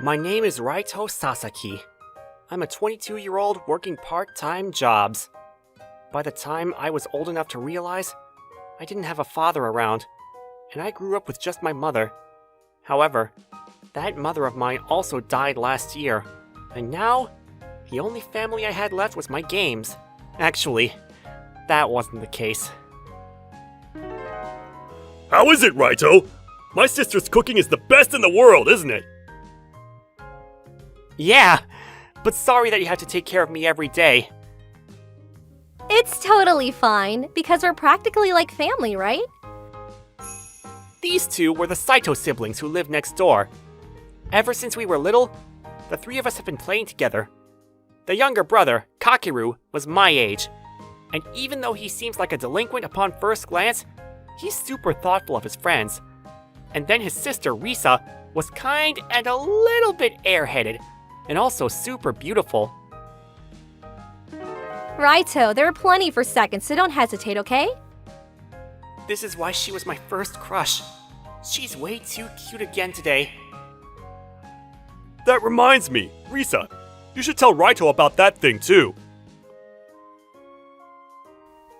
My name is Raito Sasaki. I'm a 22-year-old working part-time jobs. By the time I was old enough to realize, I didn't have a father around, and I grew up with just my mother. However, that mother of mine also died last year, and now, the only family I had left was my games. Actually, that wasn't the case. How is it, Raito? My sister's cooking is the best in the world, isn't it? Yeah, but sorry that you have to take care of me every day. It's totally fine, because we're practically like family, right? These two were the Saito siblings who lived next door. Ever since we were little, the three of us have been playing together. The younger brother, Kakeru, was my age, and even though he seems like a delinquent upon first glance, he's super thoughtful of his friends. And then his sister, Risa, was kind and a little bit airheaded, and also super beautiful. Raito, there are plenty for seconds, so don't hesitate, okay? This is why she was my first crush. She's way too cute again today. That reminds me, Risa, you should tell Raito about that thing too.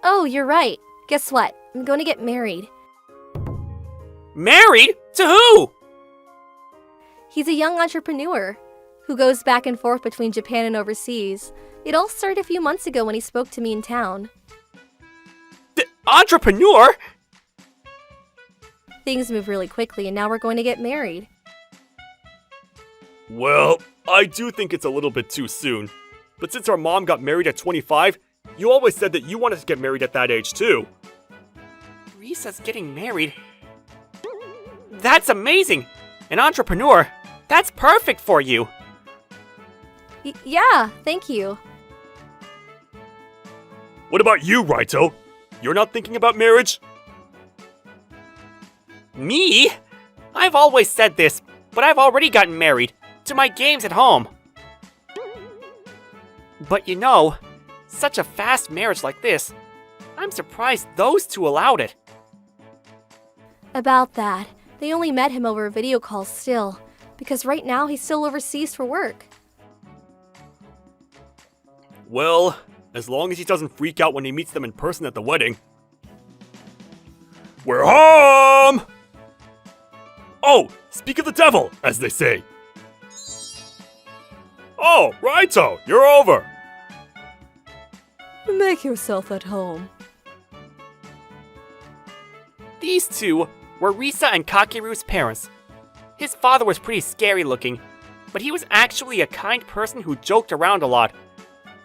Oh, you're right. Guess what? I'm going to get married. Married? To who? He's a young entrepreneur who goes back and forth between Japan and overseas. It all started a few months ago when he spoke to me in town. Entrepreneur? Things move really quickly and now we're going to get married. Well, I do think it's a little bit too soon. But since our mom got married at 25, you always said that you wanted to get married at that age too. Risa's getting married? That's amazing! An entrepreneur? That's perfect for you! Yeah, thank you. What about you, Raito? You're not thinking about marriage? Me? I've always said this, but I've already gotten married. To my games at home. But you know, such a fast marriage like this, I'm surprised those two allowed it. About that, they only met him over a video call still, because right now he's still overseas for work. Well, as long as he doesn't freak out when he meets them in person at the wedding. We're home! Oh, speak of the devil, as they say. Oh, Raito, you're over. Make yourself at home. These two were Risa and Kakeru's parents. His father was pretty scary looking, but he was actually a kind person who joked around a lot.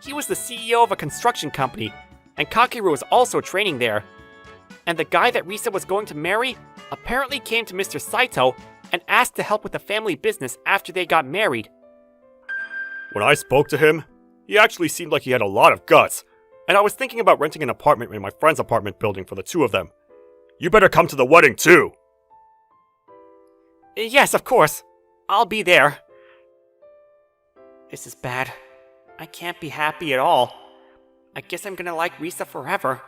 He was the CEO of a construction company, and Kakeru was also training there. And the guy that Risa was going to marry apparently came to Mr. Saito and asked to help with the family business after they got married. When I spoke to him, he actually seemed like he had a lot of guts, and I was thinking about renting an apartment in my friend's apartment building for the two of them. You better come to the wedding too! Yes, of course. I'll be there. This is bad. I can't be happy at all. I guess I'm gonna like Risa forever.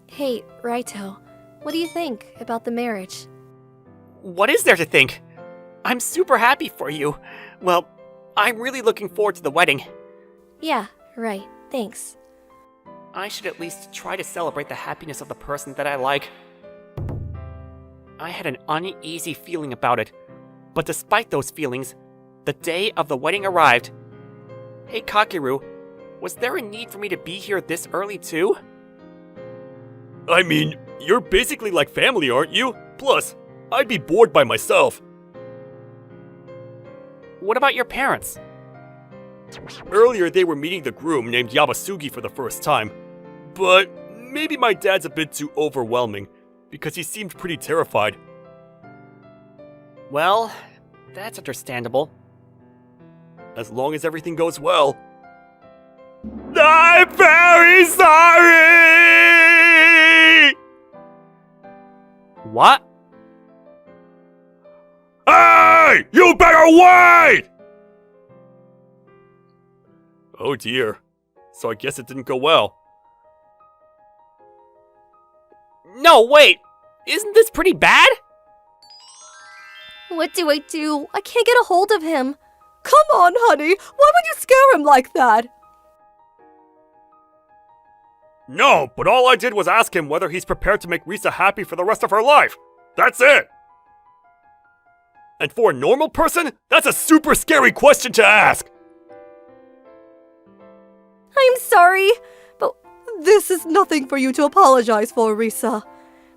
Hey, Raito, what do you think about the marriage? What is there to think? I'm super happy for you. Well, I'm really looking forward to the wedding. Yeah, right, thanks. I should at least try to celebrate the happiness of the person that I like. I had an uneasy feeling about it, but despite those feelings, the day of the wedding arrived. Hey Kakeru, was there a need for me to be here this early too? I mean, you're basically like family, aren't you? Plus, I'd be bored by myself. What about your parents? Earlier they were meeting the groom named Yabasugi for the first time. But maybe my dad's a bit too overwhelming, because he seemed pretty terrified. Well, that's understandable. As long as everything goes well. I'm very sorry! What? Hey! You better wait! Oh dear. So I guess it didn't go well. No, wait! Isn't this pretty bad? What do I do? I can't get a hold of him. Come on, honey. Why would you scare him like that? No, but all I did was ask him whether he's prepared to make Risa happy for the rest of her life. That's it. And for a normal person, that's a super scary question to ask. I'm sorry, but this is nothing for you to apologize for, Risa.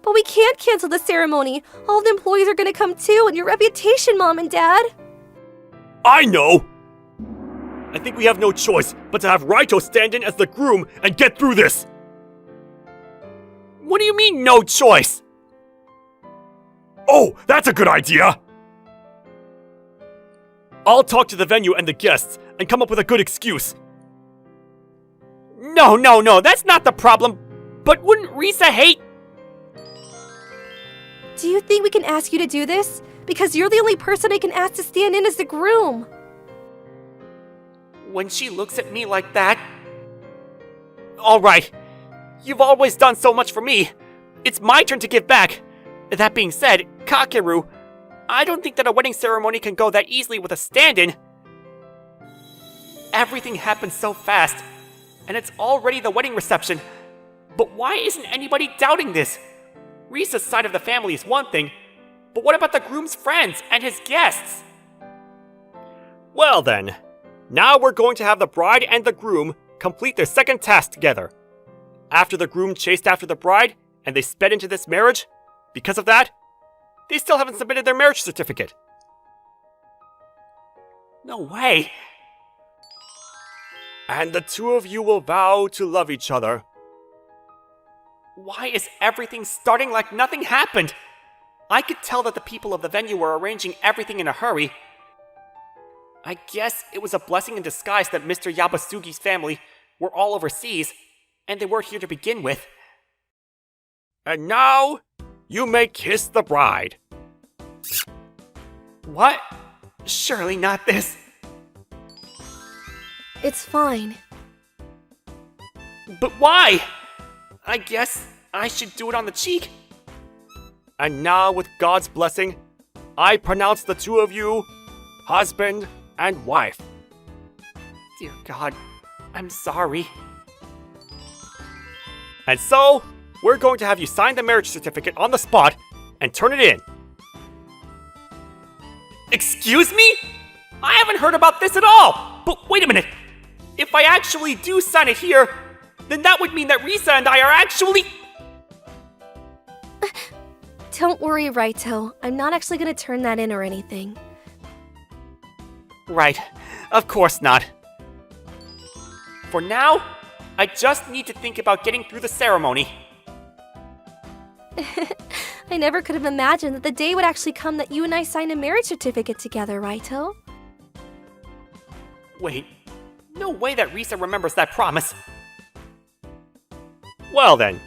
But we can't cancel the ceremony. All the employees are gonna come too, and your reputation, Mom and Dad. I know! I think we have no choice but to have Raito stand in as the groom and get through this! What do you mean, no choice? Oh, that's a good idea! I'll talk to the venue and the guests and come up with a good excuse. No, that's not the problem. But wouldn't Risa hate? Do you think we can ask you to do this? Because you're the only person I can ask to stand in as the groom. When she looks at me like that... Alright, you've always done so much for me. It's my turn to give back. That being said, Kakeru, I don't think that a wedding ceremony can go that easily with a stand-in. Everything happens so fast, and it's already the wedding reception. But why isn't anybody doubting this? Risa's side of the family is one thing, but what about the groom's friends and his guests? Well then, now we're going to have the bride and the groom complete their second task together. After the groom chased after the bride, and they sped into this marriage, because of that, they still haven't submitted their marriage certificate. No way. And the two of you will vow to love each other. Why is everything starting like nothing happened? I could tell that the people of the venue were arranging everything in a hurry. I guess it was a blessing in disguise that Mr. Yabasugi's family were all overseas, and they weren't here to begin with. And now, you may kiss the bride. What? Surely not this. It's fine. But why? I guess I should do it on the cheek. And now, with God's blessing, I pronounce the two of you husband and wife. Dear God, I'm sorry. And so, we're going to have you sign the marriage certificate on the spot and turn it in. Excuse me? I haven't heard about this at all! But wait a minute! If I actually do sign it here, then that would mean that Risa and I are actually... Don't worry, Raito. I'm not actually gonna turn that in or anything. Right. Of course not. For now, I just need to think about getting through the ceremony. I never could have imagined that the day would actually come that you and I signed a marriage certificate together, Raito. Wait, no way that Risa remembers that promise. Well then,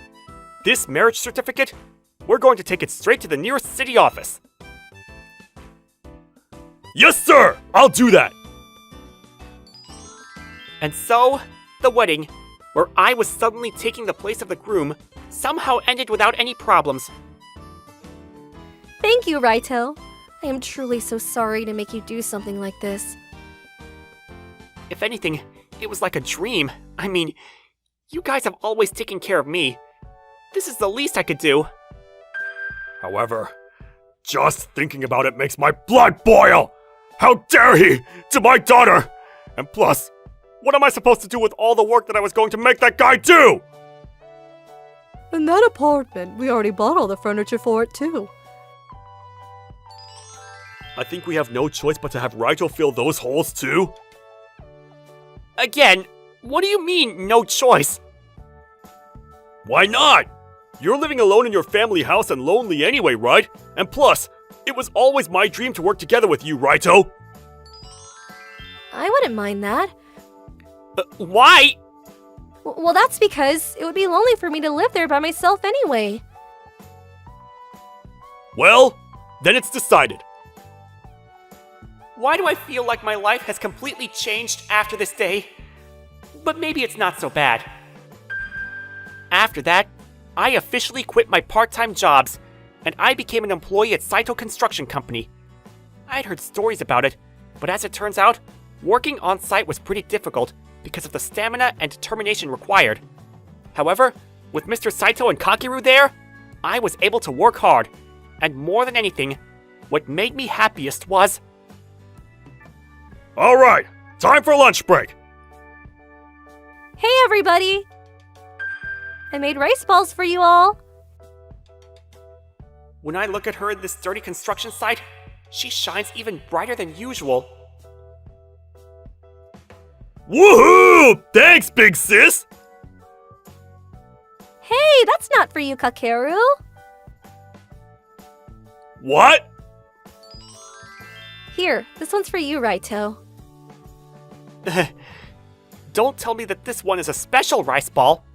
this marriage certificate, we're going to take it straight to the nearest city office. Yes, sir! I'll do that! And so, the wedding, where I was suddenly taking the place of the groom, somehow ended without any problems. Thank you, Raito. I am truly so sorry to make you do something like this. If anything, it was like a dream. I mean, you guys have always taken care of me. This is the least I could do. However, just thinking about it makes my blood boil! How dare he! To my daughter! And plus, what am I supposed to do with all the work that I was going to make that guy do? In that apartment, we already bought all the furniture for it too. I think we have no choice but to have Raito fill those holes too? Again, what do you mean, no choice? Why not? You're living alone in your family house and lonely anyway, right? And plus, it was always my dream to work together with you, Raito! I wouldn't mind that. Why? Well, that's because it would be lonely for me to live there by myself anyway. Well, then it's decided. Why do I feel like my life has completely changed after this day? But maybe it's not so bad. After that, I officially quit my part-time jobs, and I became an employee at Saito Construction Company. I'd heard stories about it, but as it turns out, working on site was pretty difficult because of the stamina and determination required. However, with Mr. Saito and Kakeru there, I was able to work hard, and more than anything, what made me happiest was... Alright, time for lunch break! Hey everybody! I made rice balls for you all. When I look at her in this dirty construction site, she shines even brighter than usual. Woohoo! Thanks, big sis! Hey, that's not for you, Kakeru. What? Here, this one's for you, Raito. Don't tell me that this one is a special rice ball.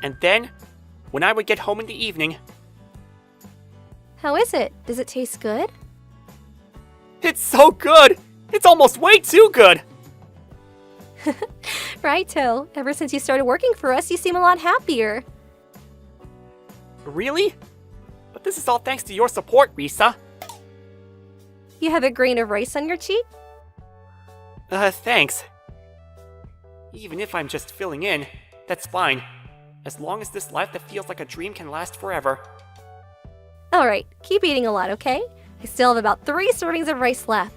And then, when I would get home in the evening... How is it? Does it taste good? It's so good! It's almost way too good! Raito, ever since you started working for us, you seem a lot happier. Really? But this is all thanks to your support, Risa. You have a grain of rice on your cheek? Thanks. Even if I'm just filling in, that's fine. As long as this life that feels like a dream can last forever. Alright, keep eating a lot, okay? I still have about 3 servings of rice left.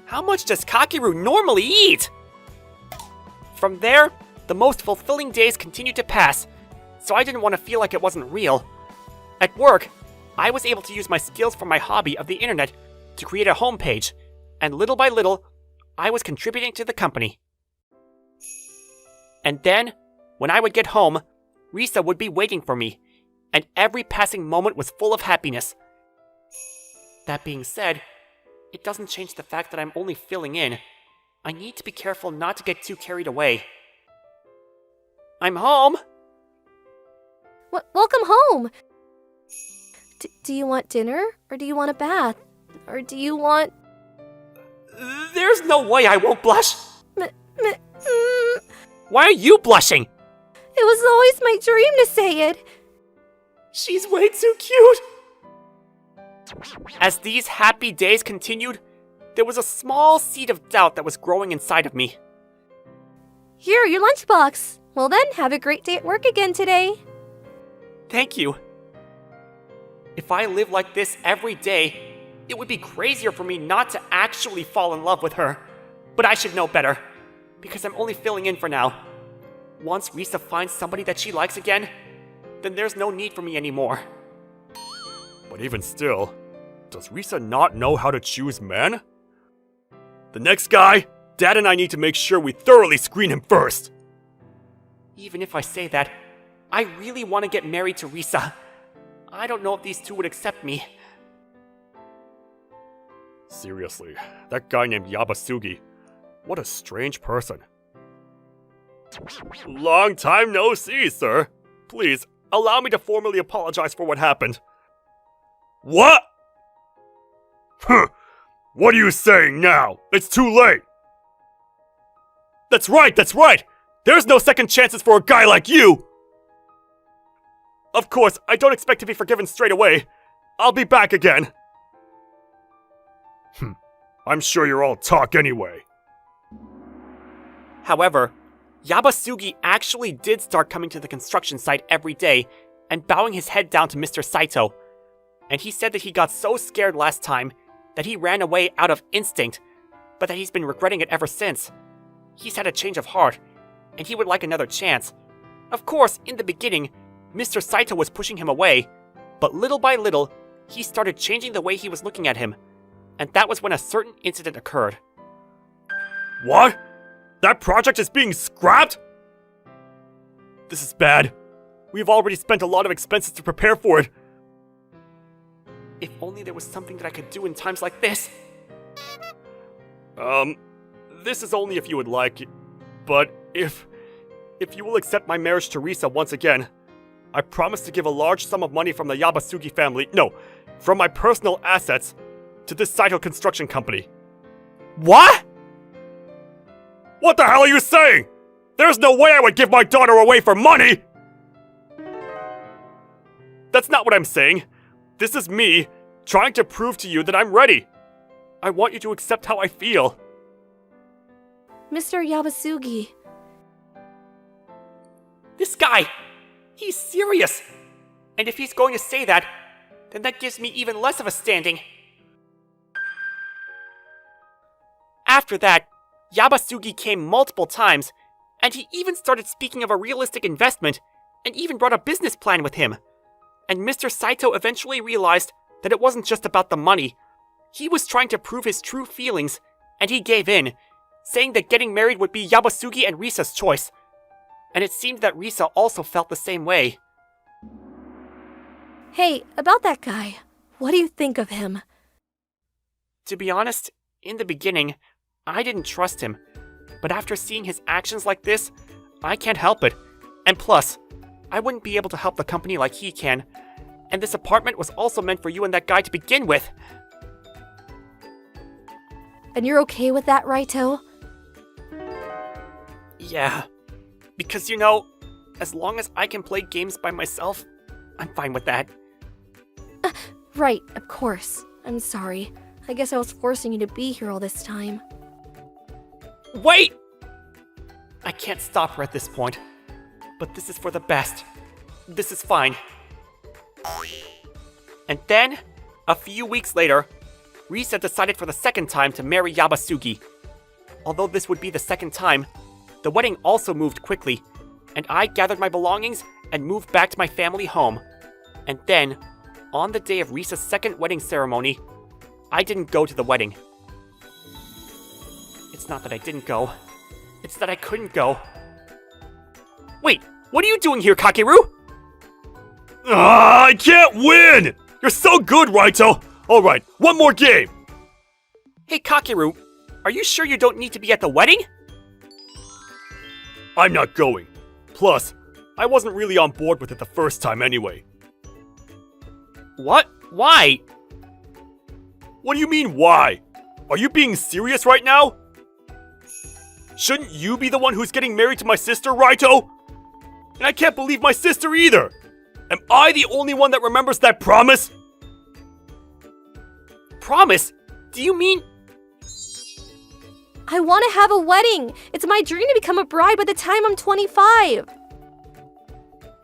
How much does Kakeru normally eat? From there, the most fulfilling days continued to pass, so I didn't want to feel like it wasn't real. At work, I was able to use my skills from my hobby of the internet to create a homepage, and little by little, I was contributing to the company. And then, when I would get home, Risa would be waiting for me, and every passing moment was full of happiness. That being said, it doesn't change the fact that I'm only filling in. I need to be careful not to get too carried away. I'm home! Welcome home! Do you want dinner? Or do you want a bath? Or do you want... There's no way I won't blush! Mm. Why are you blushing? It was always my dream to say it. She's way too cute! As these happy days continued, there was a small seed of doubt that was growing inside of me. Here, your lunchbox. Well then, have a great day at work again today. Thank you. If I live like this every day, it would be crazier for me not to actually fall in love with her. But I should know better, because I'm only filling in for now. Once Risa finds somebody that she likes again, then there's no need for me anymore. But even still, does Risa not know how to choose men? The next guy, Dad and I need to make sure we thoroughly screen him first. Even if I say that, I really want to get married to Risa. I don't know if these two would accept me. Seriously, that guy named Yabasugi, what a strange person. Long time no see, sir. Please, allow me to formally apologize for what happened. What? Huh. What are you saying now? It's too late. That's right, that's right! There's no second chances for a guy like you! Of course, I don't expect to be forgiven straight away. I'll be back again. I'm sure you're all talk anyway. However, Yabasugi actually did start coming to the construction site every day and bowing his head down to Mr. Saito. And he said that he got so scared last time that he ran away out of instinct, but that he's been regretting it ever since. He's had a change of heart, and he would like another chance. Of course, in the beginning, Mr. Saito was pushing him away, but little by little, he started changing the way he was looking at him, and that was when a certain incident occurred. What? That project is being scrapped? This is bad. We've already spent a lot of expenses to prepare for it. If only there was something that I could do in times like this. This is only if you would like, but if you will accept my marriage to Risa once again, I promise to give a large sum of money from the Yabasugi family, no, from my personal assets, to this Saito construction company. What? What the hell are you saying? There's no way I would give my daughter away for money! That's not what I'm saying. This is me, trying to prove to you that I'm ready. I want you to accept how I feel. Mr. Yabasugi. This guy, he's serious. And if he's going to say that, then that gives me even less of a standing. After that, Yabasugi came multiple times, and he even started speaking of a realistic investment, and even brought a business plan with him. And Mr. Saito eventually realized that it wasn't just about the money. He was trying to prove his true feelings, and he gave in, saying that getting married would be Yabasugi and Risa's choice. And it seemed that Risa also felt the same way. Hey, about that guy. What do you think of him? To be honest, in the beginning, I didn't trust him. But after seeing his actions like this, I can't help it. And plus, I wouldn't be able to help the company like he can. And this apartment was also meant for you and that guy to begin with. And you're okay with that, Raito? Yeah. Because, you know, as long as I can play games by myself, I'm fine with that. Right, of course. I'm sorry. I guess I was forcing you to be here all this time. Wait! I can't stop her at this point. But this is for the best. This is fine. And then, a few weeks later, Risa decided for the second time to marry Yabasugi. Although this would be the second time, the wedding also moved quickly, and I gathered my belongings and moved back to my family home. And then, on the day of Risa's second wedding ceremony, I didn't go to the wedding. It's not that I didn't go. It's that I couldn't go. Wait, what are you doing here, Kakeru? I can't win! You're so good, Raito! Alright, one more game! Hey, Kakeru, are you sure you don't need to be at the wedding? I'm not going. Plus, I wasn't really on board with it the first time anyway. What? Why? What do you mean, why? Are you being serious right now? Shouldn't you be the one who's getting married to my sister, Raito? And I can't believe my sister either! Am I the only one that remembers that promise? Promise? Do you mean... I want to have a wedding! It's my dream to become a bride by the time I'm 25!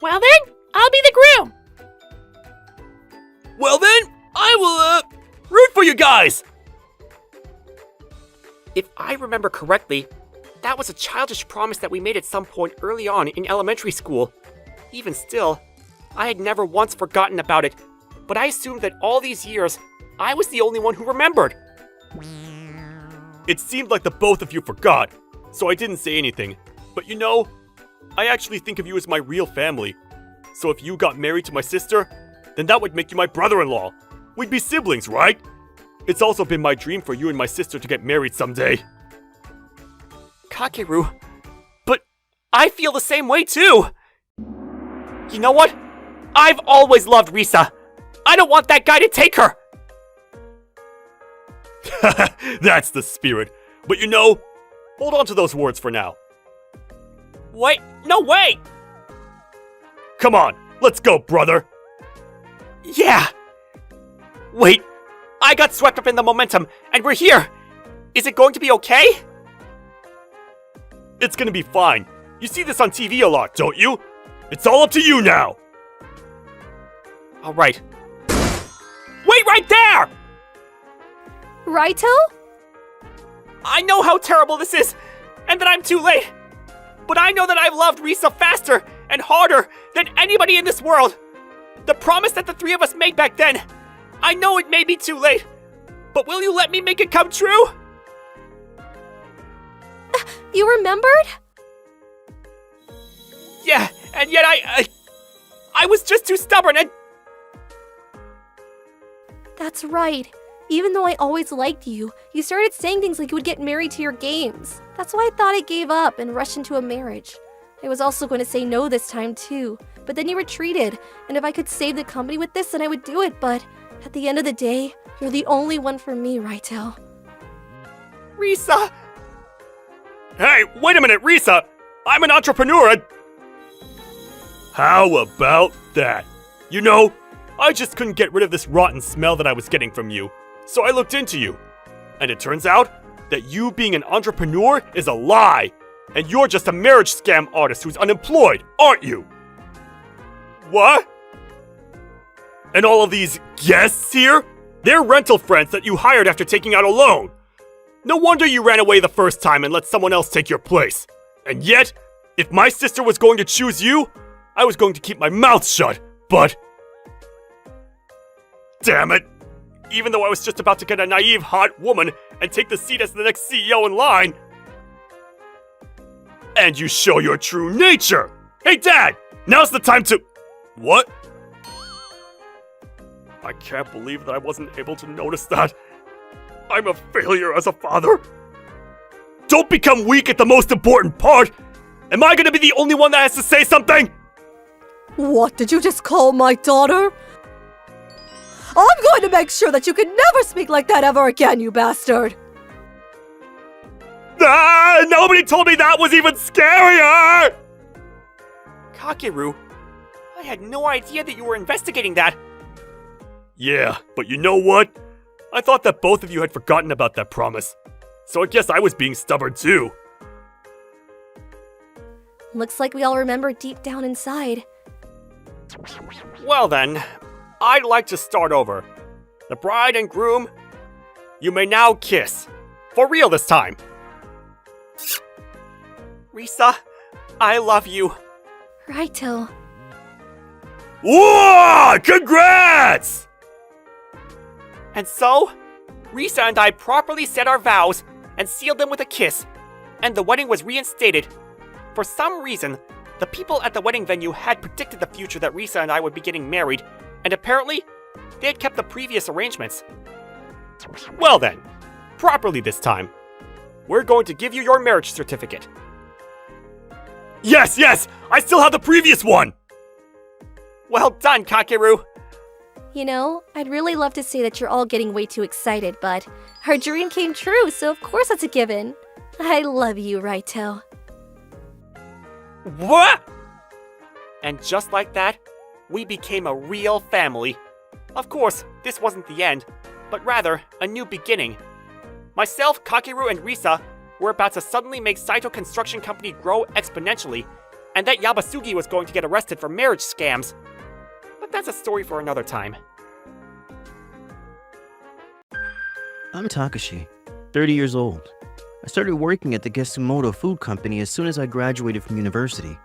Well then, I'll be the groom! Well then, I will, root for you guys! If I remember correctly, that was a childish promise that we made at some point early on in elementary school. Even still, I had never once forgotten about it, but I assumed that all these years, I was the only one who remembered. It seemed like the both of you forgot, so I didn't say anything. But you know, I actually think of you as my real family. So if you got married to my sister, then that would make you my brother-in-law. We'd be siblings, right? It's also been my dream for you and my sister to get married someday. Kakeru, but I feel the same way too! You know what? I've always loved Risa. I don't want that guy to take her! That's the spirit. But you know, hold on to those words for now. Wait, no way! Come on, let's go, brother! Yeah! Wait, I got swept up in the momentum, and we're here! Is it going to be okay? It's gonna be fine. You see this on TV a lot, don't you? It's all up to you now! Alright. Wait right there! Raito? I know how terrible this is, and that I'm too late. But I know that I've loved Risa faster and harder than anybody in this world. The promise that the three of us made back then, I know it may be too late, but will you let me make it come true? You remembered? Yeah, and yet I was just too stubborn and... That's right. Even though I always liked you, you started saying things like you would get married to your games. That's why I thought I gave up and rushed into a marriage. I was also going to say no this time too, but then you retreated, and if I could save the company with this, then I would do it, but at the end of the day, you're the only one for me, Raito. Risa! Hey, wait a minute, Risa! I'm an entrepreneur and... How about that? You know, I just couldn't get rid of this rotten smell that I was getting from you, so I looked into you. And it turns out that you being an entrepreneur is a lie, and you're just a marriage scam artist who's unemployed, aren't you? What? And all of these guests here? They're rental friends that you hired after taking out a loan. No wonder you ran away the first time and let someone else take your place. And yet, if my sister was going to choose you, I was going to keep my mouth shut, but... Damn it! Even though I was just about to get a naive hot woman and take the seat as the next CEO in line. And you show your true nature! Hey Dad! Now's the time to... What? I can't believe that I wasn't able to notice that. I'm a failure as a father. Don't become weak at the most important part! Am I gonna be the only one that has to say something? What did you just call my daughter? I'm going to make sure that you can never speak like that ever again, you bastard! Ah, nobody told me that was even scarier! Kakeru, I had no idea that you were investigating that. Yeah, but you know what? I thought that both of you had forgotten about that promise. So I guess I was being stubborn too. Looks like we all remember deep down inside. Well then, I'd like to start over. The bride and groom, you may now kiss. For real this time. Risa, I love you. Righto. Whoa! Congrats! And so, Risa and I properly said our vows and sealed them with a kiss, and the wedding was reinstated. For some reason, the people at the wedding venue had predicted the future that Risa and I would be getting married, and apparently, they had kept the previous arrangements. Well then, properly this time. We're going to give you your marriage certificate. Yes, yes! I still have the previous one! Well done, Kakeru! You know, I'd really love to say that you're all getting way too excited, but our dream came true, so of course that's a given. I love you, Raito. What? And just like that, we became a real family. Of course, this wasn't the end, but rather a new beginning. Myself, Kakeru, and Risa were about to suddenly make Saito Construction Company grow exponentially, and that Yabasugi was going to get arrested for marriage scams. But that's a story for another time. I'm Takashi, 30 years old. I started working at the Gesumoto food company as soon as I graduated from university.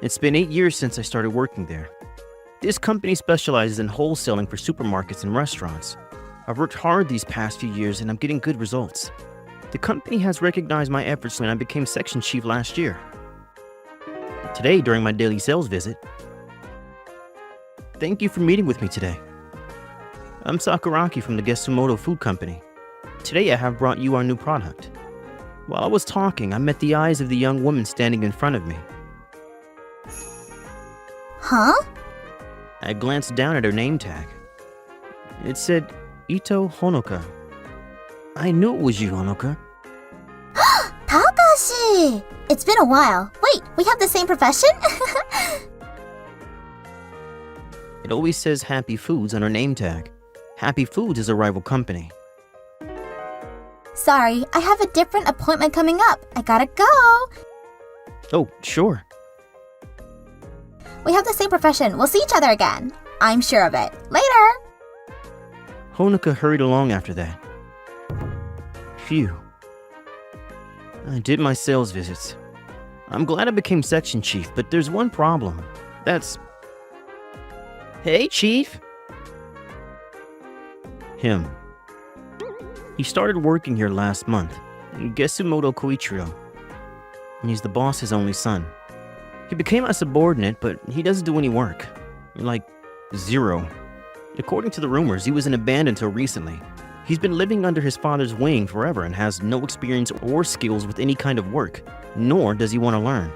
It's been 8 years since I started working there. This company specializes in wholesaling for supermarkets and restaurants. I've worked hard these past few years and I'm getting good results. The company has recognized my efforts when I became section chief last year. Today, during my daily sales visit, thank you for meeting with me today. I'm Sakuraki from the Gesumoto Food Company. Today I have brought you our new product. While I was talking, I met the eyes of the young woman standing in front of me. Huh? I glanced down at her name tag. It said, Ito Honoka. I knew it was you, Honoka. Takashi! It's been a while. Wait, we have the same profession? It always says Happy Foods on her name tag. Happy Foods is a rival company. Sorry, I have a different appointment coming up. I gotta go. Oh, sure. We have the same profession. We'll see each other again. I'm sure of it. Later! Honoka hurried along after that. Phew. I did my sales visits. I'm glad I became section chief, but there's one problem. That's... Hey, chief! Him. He started working here last month. Gesumoto Koichiro. He's the boss's only son. He became my subordinate, but he doesn't do any work. Like, zero. According to the rumors, he was in a band until recently. He's been living under his father's wing forever and has no experience or skills with any kind of work, nor does he want to learn.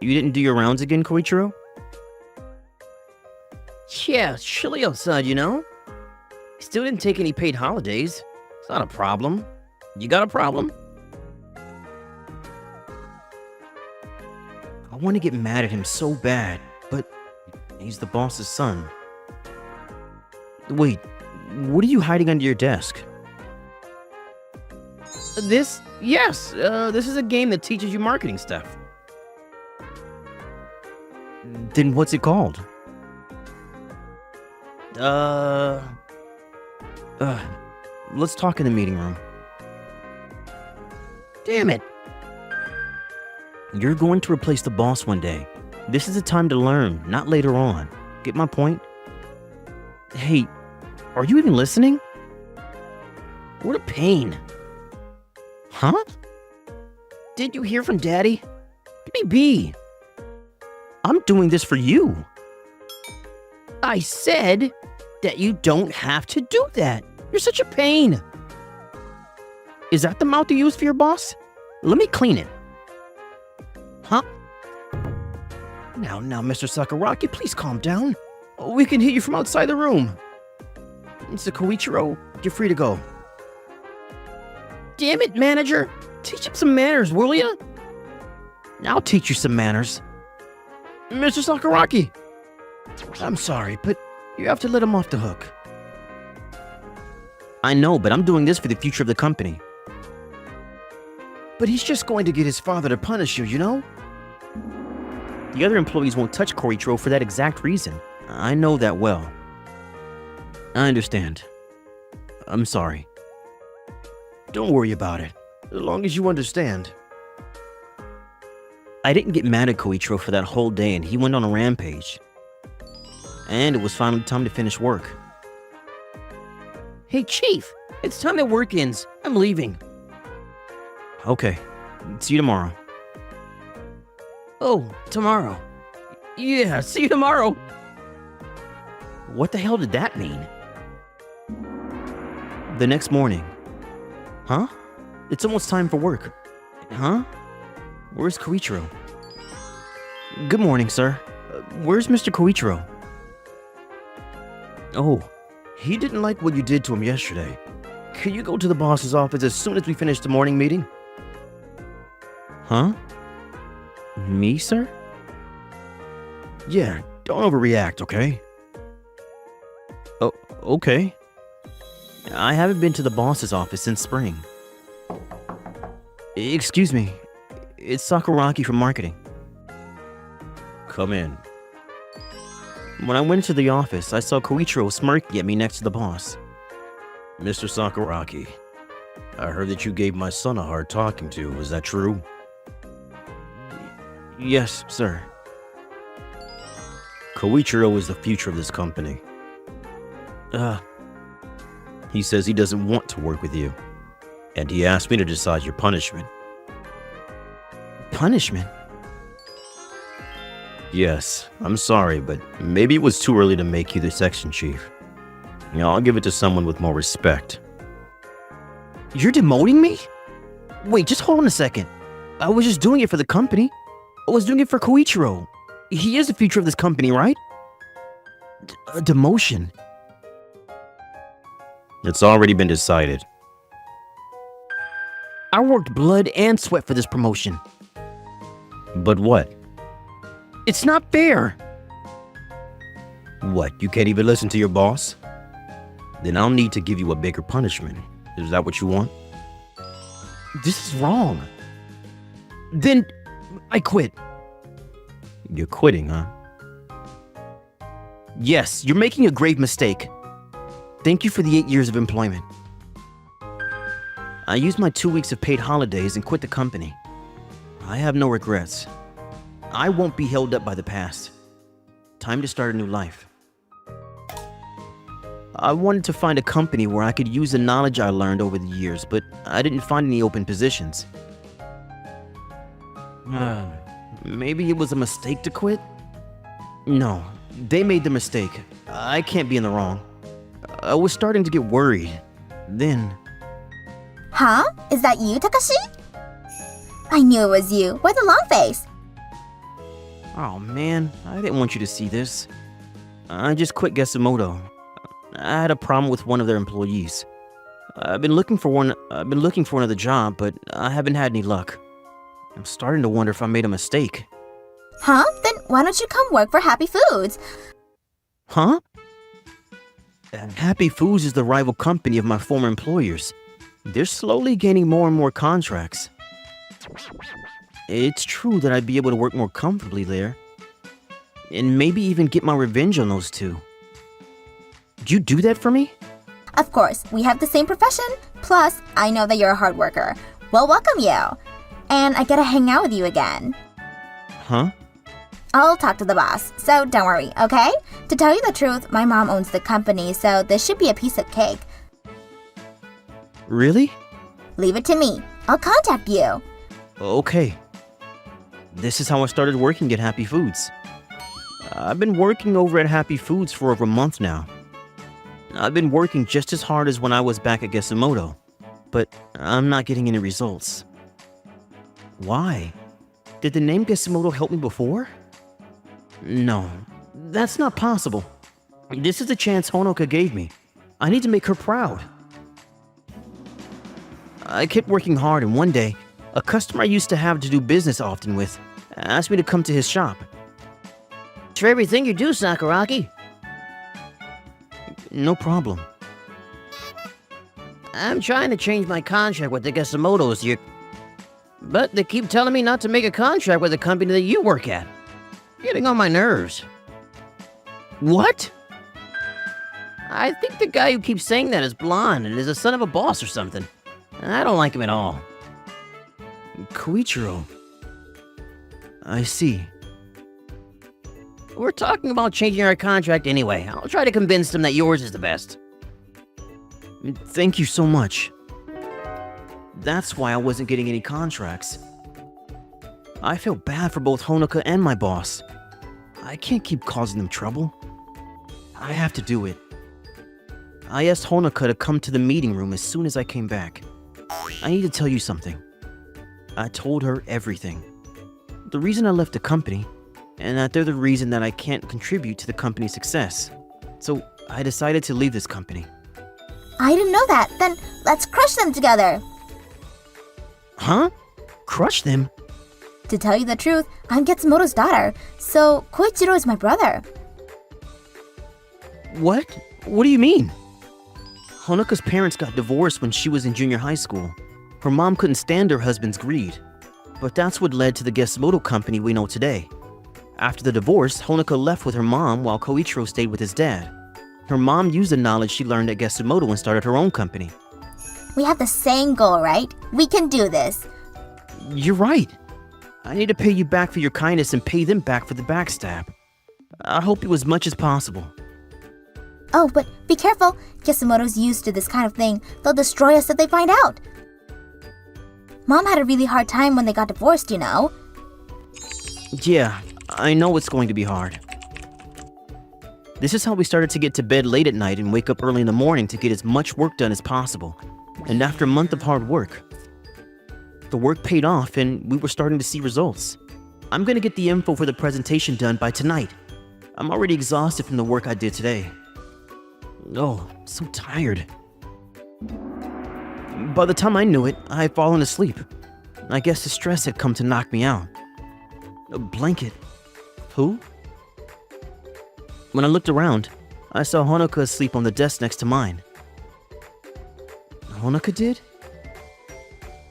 You didn't do your rounds again, Koichiro? Yeah, it's chilly outside, you know? Still didn't take any paid holidays. It's not a problem. You got a problem? I want to get mad at him so bad, but He's the boss's son. Wait, what are you hiding under your desk? This? Yes, this is a game that teaches you marketing stuff. Then what's it called? Let's talk in the meeting room. Damn it! You're going to replace the boss one day. This is a time to learn, not later on. Get my point? Hey, are you even listening? What a pain. Huh? Did you hear from Daddy? Let me be. I'm doing this for you. I said that you don't have to do that. You're such a pain. Is that the mouth you use for your boss? Let me clean it. Huh? Now, Mr. Sakuraki, please calm down. We can hear you from outside the room. Mr. Koichiro, you're free to go. Damn it, manager. Teach him some manners, will ya? I'll teach you some manners. Mr. Sakuraki! I'm sorry, but you have to let him off the hook. I know, but I'm doing this for the future of the company. But he's just going to get his father to punish you, you know? The other employees won't touch Koichiro for that exact reason. I know that well. I understand. I'm sorry. Don't worry about it, as long as you understand. I didn't get mad at Koichiro for that whole day, and he went on a rampage. And it was finally time to finish work. Hey, Chief! It's time that work ends. I'm leaving. Okay. See you tomorrow. Oh, tomorrow. Yeah, see you tomorrow. What the hell did that mean? The next morning. Huh? It's almost time for work. Huh? Where's Koichiro? Good morning, sir. Where's Mr. Koichiro? Oh, he didn't like what you did to him yesterday. Can you go to the boss's office as soon as we finish the morning meeting? Huh? Me, sir? Yeah, don't overreact, okay? Oh, okay. I haven't been to the boss's office since spring. Excuse me. It's Sakuraki from marketing. Come in. When I went to the office, I saw Koichiro smirking at me next to the boss. Mr. Sakuraki, I heard that you gave my son a hard talking to. Is that true? Yes, sir. Koichiro is the future of this company. He says he doesn't want to work with you. And he asked me to decide your punishment. Punishment? Yes, I'm sorry, but maybe it was too early to make you the section chief. I'll give it to someone with more respect. You're demoting me? Wait, just hold on a second. I was just doing it for the company. I was doing it for Koichiro. He is the future of this company, right? A demotion. It's already been decided. I worked blood and sweat for this promotion. But what? It's not fair. What, you can't even listen to your boss? Then I'll need to give you a bigger punishment. Is that what you want? This is wrong. Then I quit. You're quitting, huh? Yes, you're making a grave mistake. Thank you for the 8 years of employment. I used my 2 weeks of paid holidays and quit the company. I have no regrets. I won't be held up by the past. Time to start a new life. I wanted to find a company where I could use the knowledge I learned over the years, but I didn't find any open positions. Maybe it was a mistake to quit? No, they made the mistake. I can't be in the wrong. I was starting to get worried. Then... Huh? Is that you, Takashi? I knew it was you. Why the long face? Oh man, I didn't want you to see this. I just quit Gesumoto. I had a problem with one of their employees. I've been looking for another job, but I haven't had any luck. I'm starting to wonder if I made a mistake. Huh? Then why don't you come work for Happy Foods? Huh? Happy Foods is the rival company of my former employers. They're slowly gaining more and more contracts. It's true that I'd be able to work more comfortably there. And maybe even get my revenge on those two. Do you do that for me? Of course, we have the same profession. Plus, I know that you're a hard worker. Well, welcome you. And I get to hang out with you again. Huh? I'll talk to the boss, so don't worry, okay? To tell you the truth, my mom owns the company, so this should be a piece of cake. Really? Leave it to me. I'll contact you. Okay. This is how I started working at Happy Foods. I've been working over at Happy Foods for over a month now. I've been working just as hard as when I was back at Gesumoto, but I'm not getting any results. Why? Did the name Gesumoto help me before? No, that's not possible. This is the chance Honoka gave me. I need to make her proud. I kept working hard, and one day, a customer I used to have to do business often with asked me to come to his shop. For everything you do, Sakuragi. No problem. I'm trying to change my contract with the Gesumotos here, but they keep telling me not to make a contract with the company that you work at. Getting on my nerves. What? I think the guy who keeps saying that is blonde and is a son of a boss or something. I don't like him at all. Koichiro. I see. We're talking about changing our contract anyway. I'll try to convince them that yours is the best. Thank you so much. That's why I wasn't getting any contracts. I felt bad for both Honoka and my boss. I can't keep causing them trouble. I have to do it. I asked Honoka to come to the meeting room as soon as I came back. I need to tell you something. I told her everything. The reason I left the company, and that they're the reason that I can't contribute to the company's success. So I decided to leave this company. I didn't know that. Then let's crush them together. Huh? Crush them? To tell you the truth, I'm Getsumoto's daughter, so Koichiro is my brother. What? What do you mean? Honoka's parents got divorced when she was in junior high school. Her mom couldn't stand her husband's greed. But that's what led to the Gesumoto company we know today. After the divorce, Honoka left with her mom while Koichiro stayed with his dad. Her mom used the knowledge she learned at Gesumoto and started her own company. We have the same goal, right? We can do this. You're right. I need to pay you back for your kindness and pay them back for the backstab. I hope you as much as possible. Oh, but be careful. Gesumoto's used to this kind of thing. They'll destroy us if they find out. Mom had a really hard time when they got divorced, you know. Yeah, I know it's going to be hard. This is how we started to get to bed late at night and wake up early in the morning to get as much work done as possible. And after a month of hard work, the work paid off and we were starting to see results. I'm gonna get the info for the presentation done by tonight. I'm already exhausted from the work I did today. Oh, so tired. By the time I knew it, I had fallen asleep. I guess the stress had come to knock me out. A blanket. Who? When I looked around, I saw Honoka asleep on the desk next to mine. Honoka did?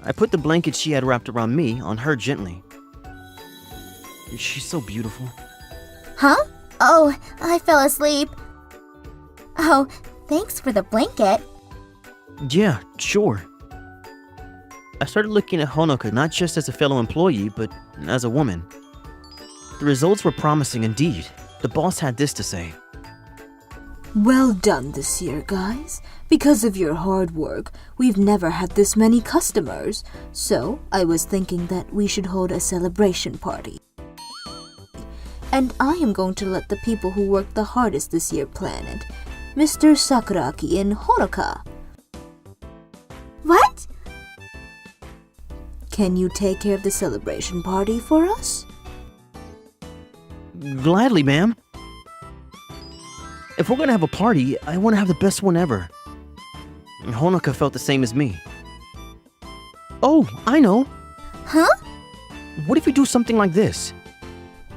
I put the blanket she had wrapped around me on her gently. She's so beautiful. Huh? Oh, I fell asleep. Oh, thanks for the blanket. Yeah, sure. I started looking at Honoka not just as a fellow employee, but as a woman. The results were promising indeed. The boss had this to say. Well done this year, guys. Because of your hard work, we've never had this many customers. So, I was thinking that we should hold a celebration party. And I am going to let the people who worked the hardest this year plan it. Mr. Sakuragi and Honoka. What? Can you take care of the celebration party for us? Gladly, ma'am. If we're gonna have a party, I want to have the best one ever. Honoka felt the same as me. Oh, I know. Huh? What if we do something like this?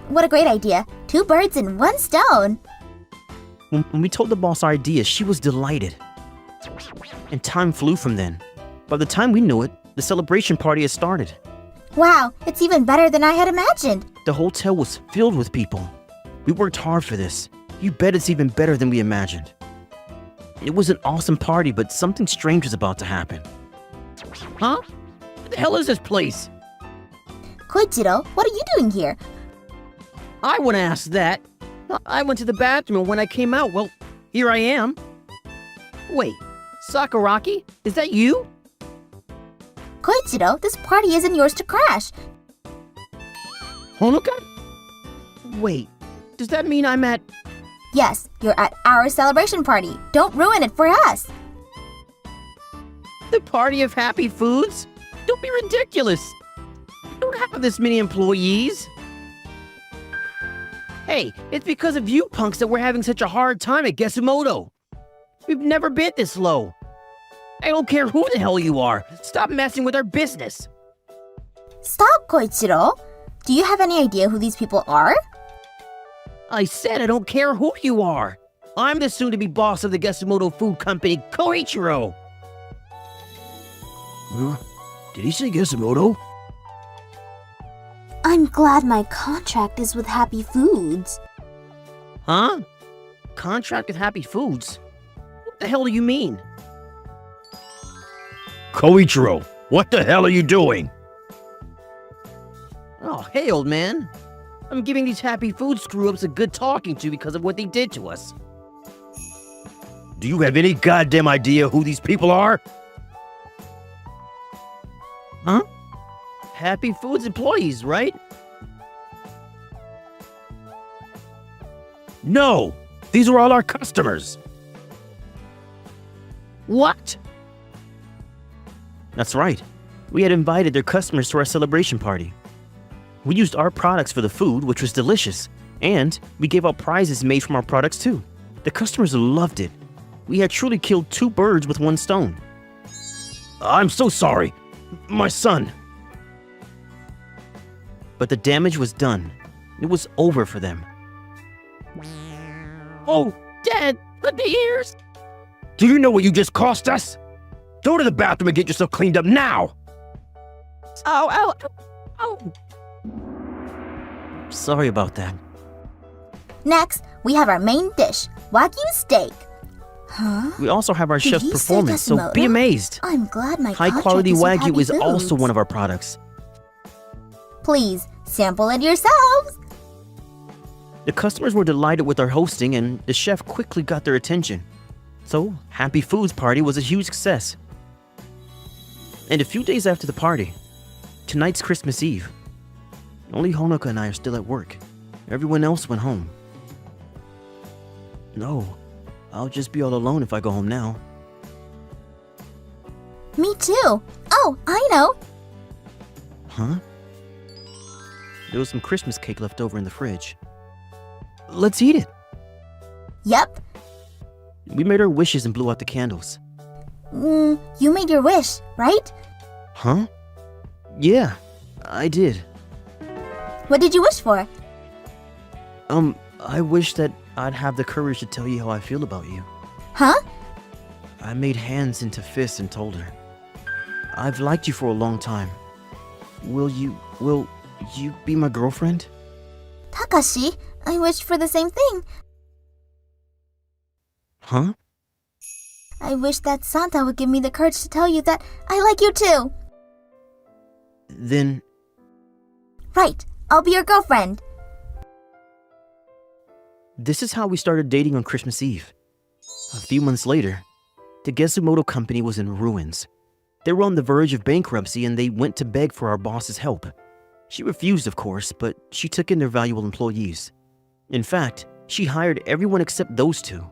What a great idea. 2 birds in 1 stone. When we told the boss our idea, she was delighted. And time flew from then. By the time we knew it, the celebration party had started. Wow, it's even better than I had imagined. The hotel was filled with people. We worked hard for this. You bet it's even better than we imagined. It was an awesome party, but something strange was about to happen. Huh? What the hell is this place? Koichiro, what are you doing here? I want to ask that. I went to the bathroom, and when I came out, well, here I am. Wait, Sakuraki? Is that you? Koichiro, this party isn't yours to crash. Honoka? Wait, does that mean I'm at... Yes, you're at our celebration party. Don't ruin it for us. the party of happy foods? Don't be ridiculous. We don't have this many employees. Hey, it's because of you punks that we're having such a hard time at Gesumoto. We've never been this low. I don't care who the hell you are. Stop messing with our business. Stop, Koichiro. Do you have any idea who these people are? I said I don't care who you are. I'm the soon-to-be boss of the Gesumoto Food Company, Koichiro. Did he say Gesumoto? I'm glad my contract is with Happy Foods. Huh? Contract with Happy Foods? What the hell do you mean? Koichiro, what the hell are you doing? Oh, hey, old man. I'm giving these Happy Food screw-ups a good talking to because of what they did to us. Do you have any goddamn idea who these people are? Huh? Happy Foods employees, right? No! These are all our customers! What? That's right. We had invited their customers to our celebration party. We used our products for the food, which was delicious, and we gave out prizes made from our products too. The customers loved it. We had truly killed 2 birds with 1 stone. I'm so sorry. My son. But the damage was done. It was over for them. Oh, Dad, look the ears. Do you know what you just cost us? Go to the bathroom and get yourself cleaned up now! Ow, ow, ow. Sorry about that. Next, we have our main dish, Wagyu steak. Huh? We also have our Did chef's you say performance, so be Gesumoto? amazed. I'm glad my High contract quality is with Wagyu Happy is also Foods. one of our products. Please, sample it yourselves. The customers were delighted with our hosting, and the chef quickly got their attention. So, Happy Foods party was a huge success. And a few days after the party, tonight's Christmas Eve. Only Honoka and I are still at work. Everyone else went home. No, I'll just be all alone if I go home now. Me too. Oh, I know. Huh? There was some Christmas cake left over in the fridge. Let's eat it. Yep. We made our wishes and blew out the candles. You made your wish, right? Huh? Yeah, I did. What did you wish for? I wish that I'd have the courage to tell you how I feel about you. Huh? I made hands into fists and told her. I've liked you for a long time. Will you be my girlfriend? Takashi, I wished for the same thing. Huh? I wish that Santa would give me the courage to tell you that I like you too. Then, Right, I'll be your girlfriend. this is how we started dating on Christmas Eve. A few months later, the Gesumoto company was in ruins. They were on the verge of bankruptcy and they went to beg for our boss's help. She refused, of course, but she took in their valuable employees. In fact, she hired everyone except those 2.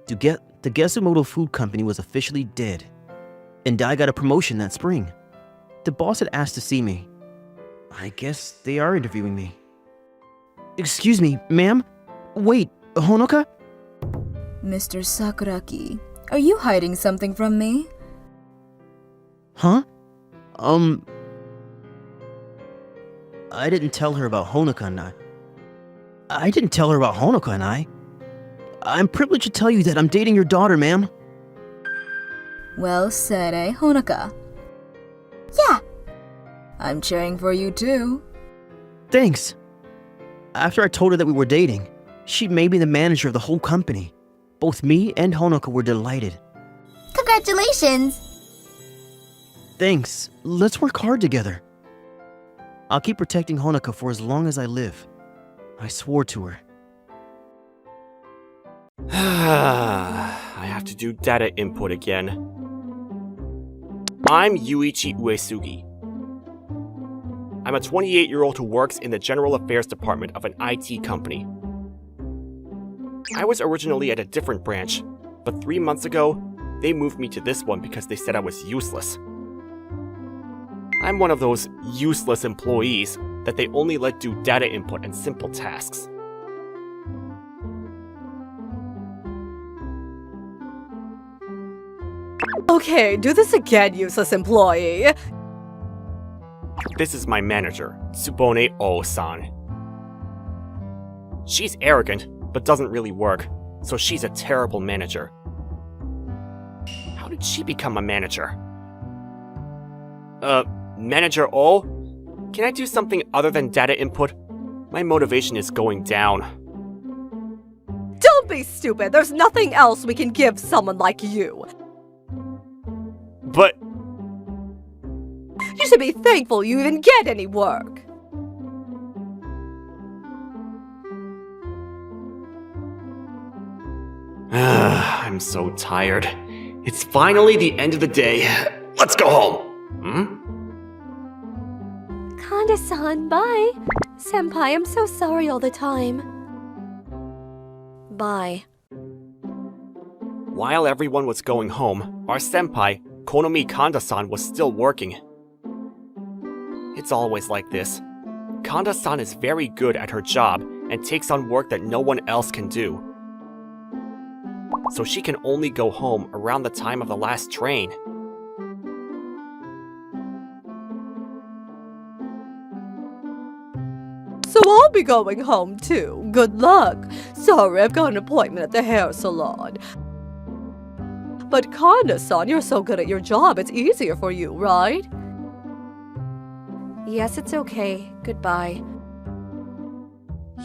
The Gesumoto Food Company was officially dead. And I got a promotion that spring. The boss had asked to see me. I guess they are interviewing me. Excuse me, ma'am? Wait, Honoka? Mr. Sakuraki, are you hiding something from me? Huh? I didn't tell her about Honoka and I. I didn't tell her about Honoka and I. I'm privileged to tell you that I'm dating your daughter, ma'am. Well said, eh, Honoka? Yeah, I'm cheering for you too. Thanks. After I told her that we were dating, she made me the manager of the whole company. Both me and Honoka were delighted. congratulations. Thanks. Let's work hard together. I'll keep protecting Honoka for as long as I live. I swore to her. I have to do data input again. I'm Yuichi Uesugi. I'm a 28-year-old who works in the General Affairs Department of an IT company. I was originally at a different branch, but 3 months ago, they moved me to this one because they said I was useless. I'm one of those useless employees that they only let do data input and simple tasks. Okay, do this again, useless employee. This is my manager, Tsubone O-san. She's arrogant, but doesn't really work, so she's a terrible manager. How did she become a manager? Manager O? Can I do something other than data input? My motivation is going down. Don't be stupid. There's nothing else we can give someone like you. But You should be thankful you even get any work. I'm so tired. It's finally the end of the day. Let's go home. Kanda-san, bye. Senpai, I'm so sorry all the time. Bye. While everyone was going home, our senpai, Konomi Kanda-san, was still working. It's always like this. Kanda-san is very good at her job and takes on work that no one else can do. So she can only go home around the time of the last train. So I'll be going home too. Good luck. Sorry, I've got an appointment at the hair salon. But Kanda-san, you're so good at your job, it's easier for you, right? Yes, it's okay. Goodbye.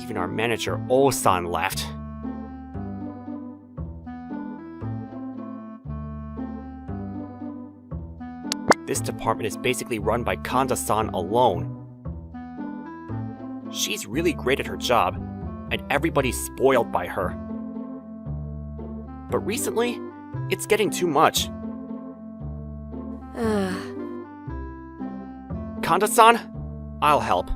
Even our manager, O-san, left. This department is basically run by Kanda-san alone. She's really great at her job, and everybody's spoiled by her. But recently, it's getting too much. Kanda-san, I'll help.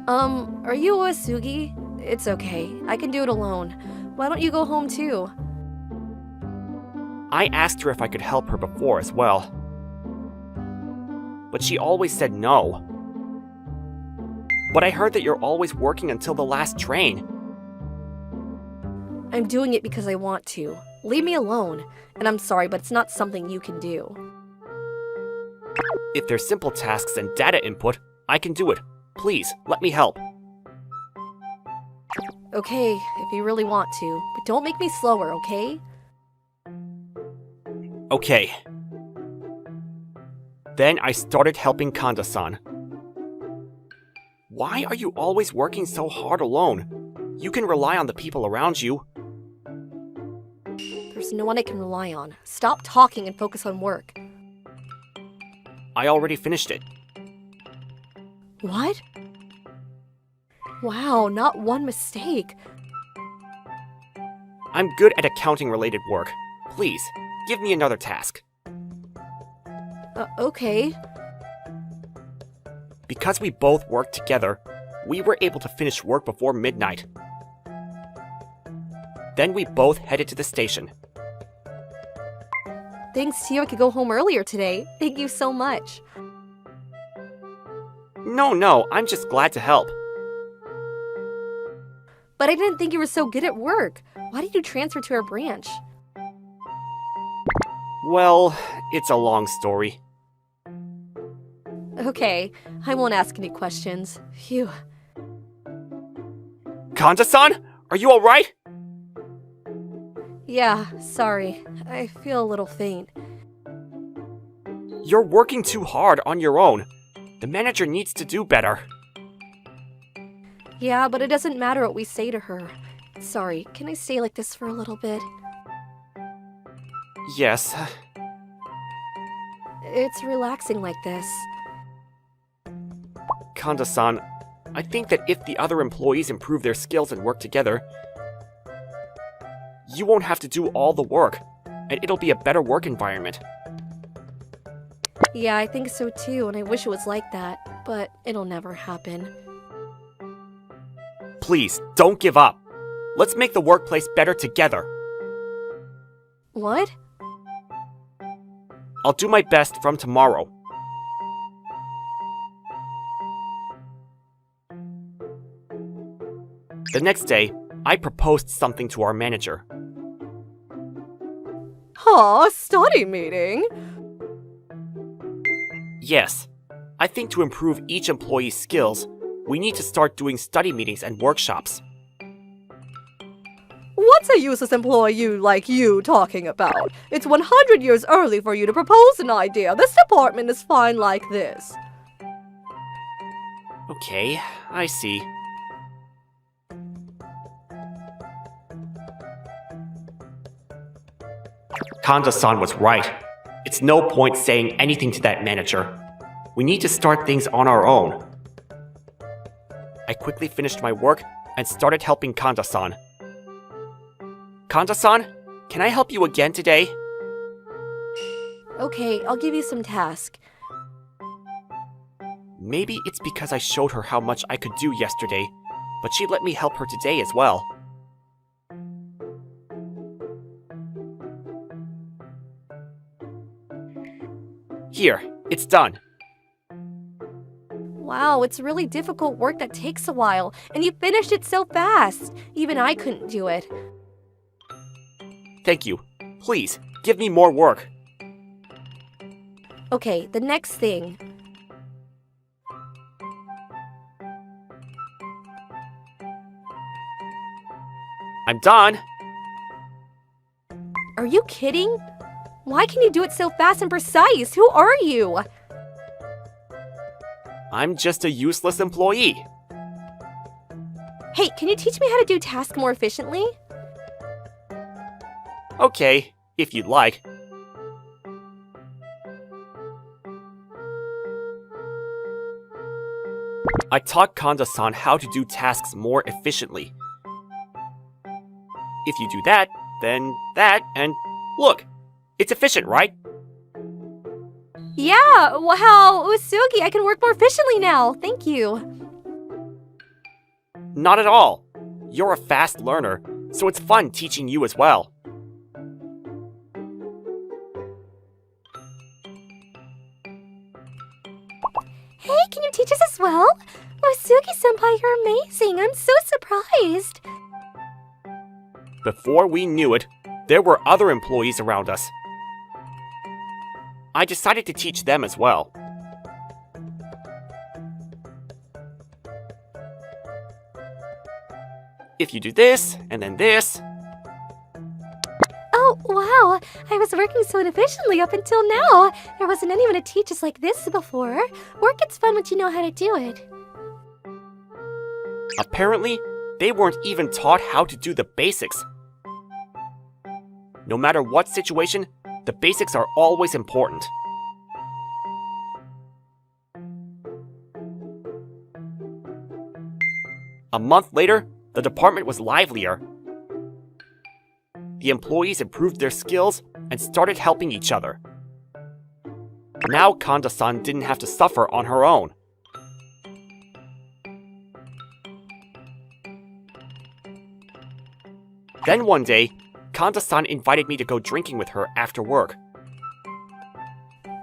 Are you Uesugi? It's okay. I can do it alone. Why don't you go home too? I asked her if I could help her before as well. But she always said no. But I heard that you're always working until the last train. I'm doing it because I want to. Leave me alone. And I'm sorry, but it's not something you can do. If there's simple tasks and data input, I can do it. Please, let me help. Okay, if you really want to. But don't make me slower, okay? Okay. Then I started helping Kanda-san. Why are you always working so hard alone? You can rely on the people around you. There's no one I can rely on. Stop talking and focus on work. I already finished it. What? Wow, not one mistake. I'm good at accounting-related work. Please, give me another task. Okay. Because we both worked together, we were able to finish work before midnight. Then we both headed to the station. Thanks to you, I could go home earlier today. Thank you so much. No, I'm just glad to help. But I didn't think you were so good at work. Why did you transfer to our branch? Well, it's a long story. Okay, I won't ask any questions. Phew. Kanda-san? Are you alright? Yeah, sorry. I feel a little faint. You're working too hard on your own. The manager needs to do better. Yeah, but it doesn't matter what we say to her. Sorry, can I stay like this for a little bit? Yes. It's relaxing like this. Kanda-san, I think that if the other employees improve their skills and work together, you won't have to do all the work, and it'll be a better work environment. Yeah, I think so too, and I wish it was like that, but it'll never happen. Please, don't give up. Let's make the workplace better together. What? I'll do my best from tomorrow. The next day, I proposed something to our manager. Huh? Study meeting? Yes, I think to improve each employee's skills, we need to start doing study meetings and workshops. What's a useless employee like you talking about? It's 100 years early for you to propose an idea. This department is fine like this. Okay, I see. Kanda-san was right. It's no point saying anything to that manager. We need to start things on our own. I quickly finished my work and started helping Kanda-san. Kanda-san, can I help you again today? Okay, I'll give you some task. Maybe it's because I showed her how much I could do yesterday, but she let me help her today as well. Here, it's done. Wow, it's really difficult work that takes a while, and you finished it so fast. Even I couldn't do it. Thank you. Please, give me more work. Okay, the next thing. I'm done. Are you kidding? Why can you do it so fast and precise? Who are you? I'm just a useless employee. Hey, can you teach me how to do tasks more efficiently? Okay, if you'd like. I taught Kanda-san how to do tasks more efficiently. If you do that, then that, and look, it's efficient, right? Yeah, wow, Usugi, I can work more efficiently now. Thank you. Not at all. You're a fast learner, so it's fun teaching you as well. Hey, can you teach us as well? Usugi-senpai, you're amazing. I'm so surprised. Before we knew it, there were other employees around us. I decided to teach them as well. If you do this, and then this... Oh, wow. I was working so inefficiently up until now. There wasn't anyone to teach us like this before. Work gets fun once you know how to do it. Apparently, they weren't even taught how to do the basics. No matter what situation, the basics are always important. A month later, the department was livelier. The employees improved their skills and started helping each other. Now Kanda-san didn't have to suffer on her own. Then one day, Kanda-san invited me to go drinking with her after work.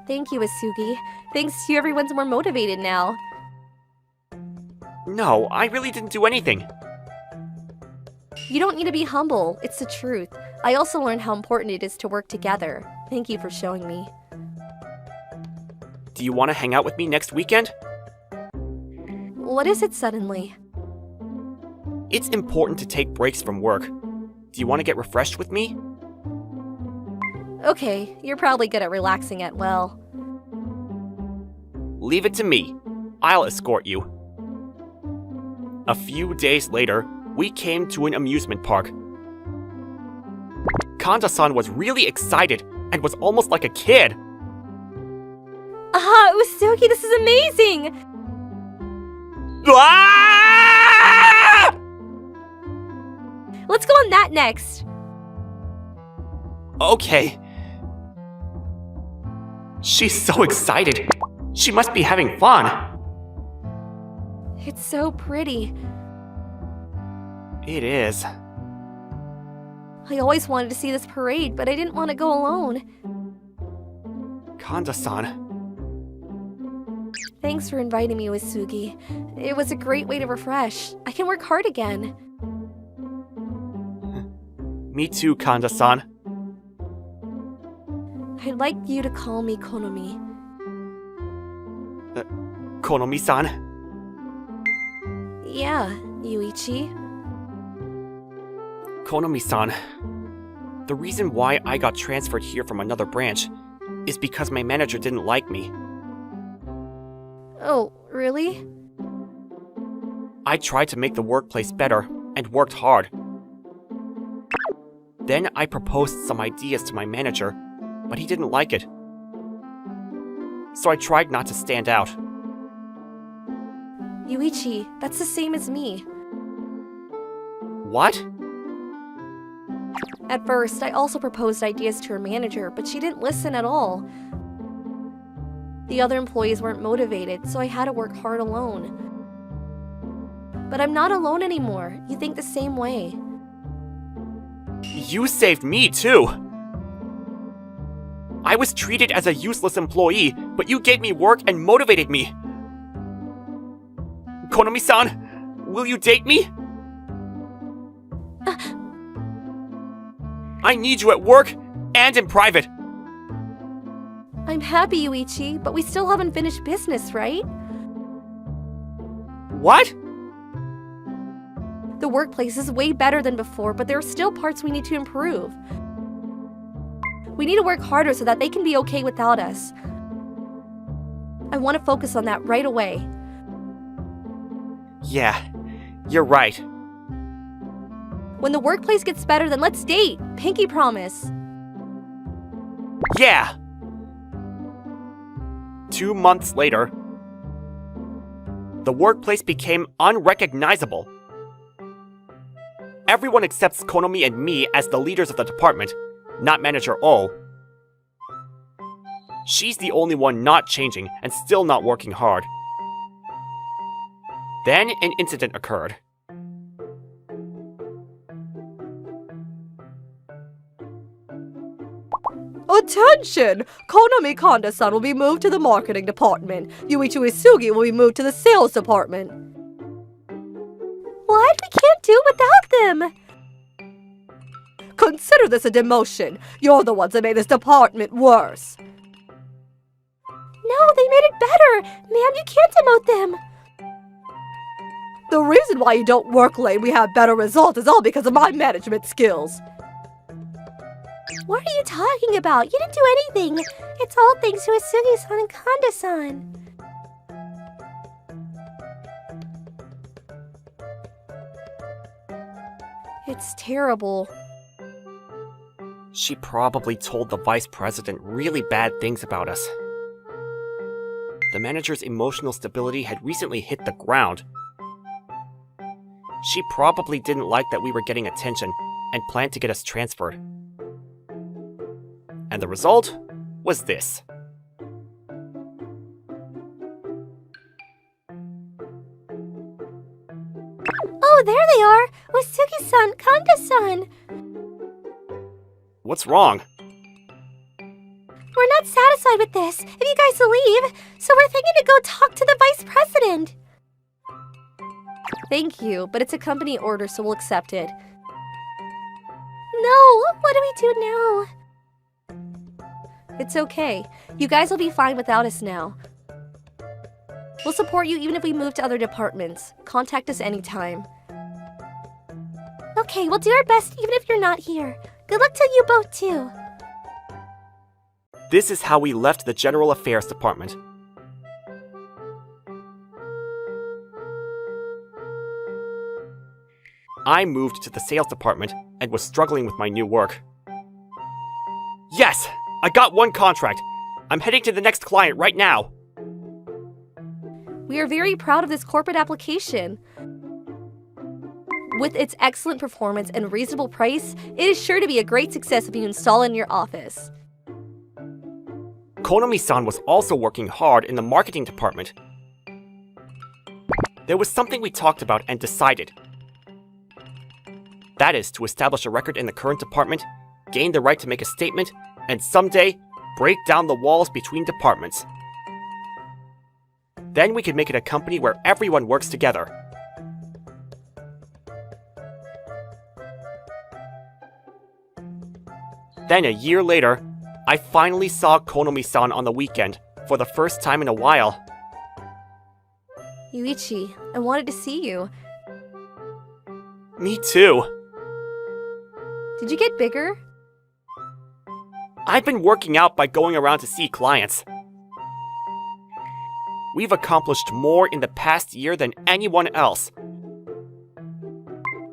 Thank you, Asugi. Thanks to you, everyone's more motivated now. No, I really didn't do anything. You don't need to be humble. It's the truth. I also learned how important it is to work together. Thank you for showing me. Do you want to hang out with me next weekend? What is it suddenly? It's important to take breaks from work. Do you want to get refreshed with me? Okay, you're probably good at relaxing at well. Leave it to me. I'll escort you. A few days later, we came to an amusement park. Kanda-san was really excited and was almost like a kid. Usuki, this is amazing! Ah! Let's go on that next. Okay. She's so excited. She must be having fun. It's so pretty. It is. I always wanted to see this parade, but I didn't want to go alone. Kanda-san. Thanks for inviting me, Usugi. It was a great way to refresh. I can work hard again. Me too, Kanda-san. I'd like you to call me Konomi. Konomi-san. Yeah, Yuichi. Konomi-san. The reason why I got transferred here from another branch is because my manager didn't like me. Oh, really? I tried to make the workplace better and worked hard. Then I proposed some ideas to my manager, but he didn't like it. So I tried not to stand out. Yuichi, that's the same as me. What? At first, I also proposed ideas to her manager, but she didn't listen at all. The other employees weren't motivated, so I had to work hard alone. But I'm not alone anymore. You think the same way. You saved me too! I was treated as a useless employee, but you gave me work and motivated me. Konomi-san, will you date me? I need you at work and in private. I'm happy, Yuichi, but we still haven't finished business, right? What? The workplace is way better than before, but there are still parts we need to improve. We need to work harder so that they can be okay without us. I want to focus on that right away. Yeah, you're right. When the workplace gets better, then let's date. Pinky promise. Yeah! 2 months later, the workplace became unrecognizable. Everyone accepts Konomi and me as the leaders of the department, not Manager O. She's the only one not changing and still not working hard. Then an incident occurred. Attention! Konami Kanda-san will be moved to the marketing department. Yuichi Uesugi will be moved to the sales department. What? We can't do it without them! Consider this a demotion. You're the ones that made this department worse. No, they made it better! Ma'am, you can't demote them! The reason why you don't work late and we have better results is all because of my management skills. What are you talking about? You didn't do anything! It's all thanks to Uesugi-san and Kanda-san. It's terrible. She probably told the vice president really bad things about us. The manager's emotional stability had recently hit the ground. She probably didn't like that we were getting attention and planned to get us transferred. And the result was this. Oh, there they are! Uesugi-san, Kanda-san! What's wrong? We're not satisfied with this, if you guys leave, so we're thinking to go talk to the vice president. Thank you, but it's a company order, so we'll accept it. No, what do we do now? It's okay. You guys will be fine without us now. We'll support you even if we move to other departments. Contact us anytime. Okay, we'll do our best even if you're not here. Good luck to you both, too. This is how we left the General Affairs Department. I moved to the sales department and was struggling with my new work. Yes! I got one contract! I'm heading to the next client right now! We are very proud of this corporate application. With its excellent performance and reasonable price, it is sure to be a great success if you install it in your office. Konomi-san was also working hard in the marketing department. There was something we talked about and decided. That is to establish a record in the current department, gain the right to make a statement, and someday break down the walls between departments. Then we could make it a company where everyone works together. Then a year later, I finally saw Konomi-san on the weekend for the first time in a while. Yuichi, I wanted to see you. Me too. Did you get bigger? I've been working out by going around to see clients. We've accomplished more in the past year than anyone else.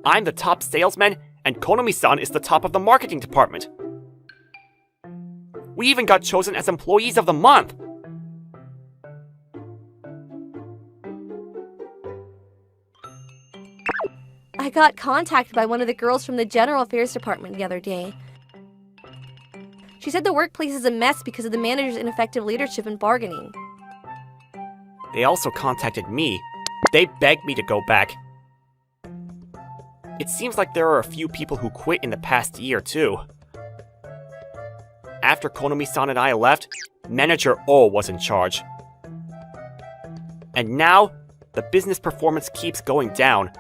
I'm the top salesman, and Konomi-san is the top of the marketing department. We even got chosen as Employees of the Month. I got contacted by one of the girls from the General Affairs Department the other day. She said the workplace is a mess because of the manager's ineffective leadership and bargaining. They also contacted me. They begged me to go back. It seems like there are a few people who quit in the past year, too. After Konomi-san and I left, Manager O was in charge. And now, the business performance keeps going down.